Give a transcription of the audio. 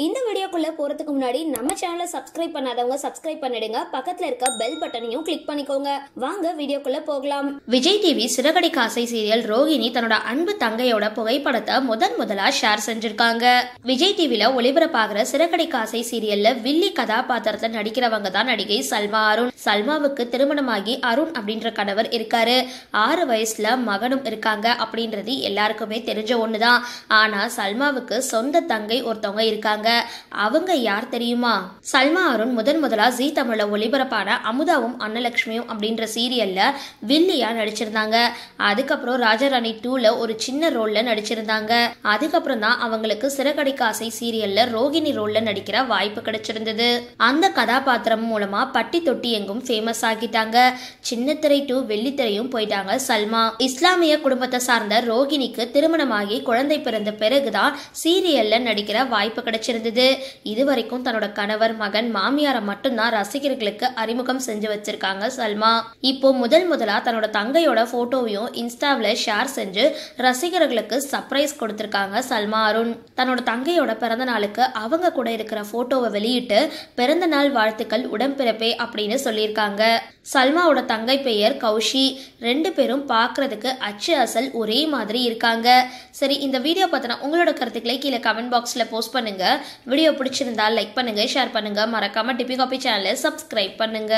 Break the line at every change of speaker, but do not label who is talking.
இந்த வீடியோக்குள்ள போறதுக்கு முன்னாடி நம்ம சேனலை சப்ஸ்கிரைப் பண்ணாதவங்க சப்ஸ்கிரைப் பண்ணிடுங்க. பக்கத்துல இருக்க பெல் பட்டனையும் கிளிக் பண்ணிக்கோங்க. வாங்க வீடியோக்குள்ள போகலாம். விஜய் டிவி சிறகடி காசை சீரியல் ரோகிணி தன்னோட அன்பு தங்கையோட புகைப்படத்தை முதலா ஷேர் செஞ்சிருக்காங்க. விஜய் டிவில ஒளிபரப்பாகிற சிறகடி காசை சீரியல்ல வில்லி கதாபாத்திரத்துல நடிக்கிறவங்க தான் நடிகை சல்மா அருண். சல்மாவுக்கு திருமணமாகி அருண் அப்படின்ற கணவர் இருக்காரு. 6 வயசுல மகனும் இருக்காங்க அப்படின்றது எல்லாருக்குமே தெரிஞ்ச ஒண்ணுதான். ஆனா சல்மாவுக்கு சொந்த தங்கை ஒருத்தவங்க இருக்காங்க. அவங்க யார் தெரியுமா? சல்மா அருண் முதலா ஜீ தமிழ்ல ஒளிபரப்பான அமுதாவும் அன்னலட்சுமியும் அப்படின்ற சீரியல்ல வில்லியா நடிச்சிருந்தாங்க. அதுக்கப்புறம் ராஜாராணி 2ல ஒரு சின்ன ரோல்ல நடிச்சிருந்தாங்க. அதுக்கப்புறம் தான் அவங்களுக்கு சிறகடி காசை சீரியல்ல ரோகிணி ரோல்ல நடிக்கிற வாய்ப்பு கிடைச்சிருந்தது. அந்த கதாபாத்திரம் மூலமா பட்டி தொட்டி எங்கும் ஃபேமஸ் ஆகிட்டாங்க. சின்னத்திரை டு வெள்ளித்திரையும் போயிட்டாங்க சல்மா. இஸ்லாமிய குடும்பத்தை சார்ந்த ரோகிணிக்கு திருமணமாகி குழந்தை பிறந்த பிறகுதான் சீரியல்ல நடிக்கிற வாய்ப்பு கிடைச்சிருந்தது. இதுவரைக்கும் தன்னோட கணவர், மகன், மாமியாரை மட்டும்தான் ரசிகர்களுக்கு அறிமுகம் செஞ்சு வச்சிருக்காங்க சல்மா. இப்போ முதலா தன்னோட தங்கையோட போட்டோவையும் இன்ஸ்டாவில ஷேர் செஞ்சு ரசிகர்களுக்கு சர்ப்ரைஸ் கொடுத்திருக்காங்க சல்மா அருண். தன்னோட தங்கையோட பிறந்த நாளுக்கு அவங்க கூட இருக்கிற போட்டோவை வெளியிட்டு பிறந்த நாள் வாழ்த்துக்கள் உடன்பிறப்பே அப்படின்னு சொல்லியிருக்காங்க. சல்மாவோட தங்கை பெயர் கௌஷி. 2 பேரும் பார்க்கறதுக்கு அச்சு அசல் ஒரே மாதிரி இருக்காங்க. சரி, இந்த வீடியோ பத்தின உங்களோட கருத்துக்களை கீழே கமெண்ட் பாக்ஸ்ல போஸ்ட் பண்ணுங்க. வீடியோ பிடிச்சிருந்தா லைக் பண்ணுங்க, ஷேர் பண்ணுங்க. மறக்காம டிபி காபி சேனலை சப்ஸ்கிரைப் பண்ணுங்க.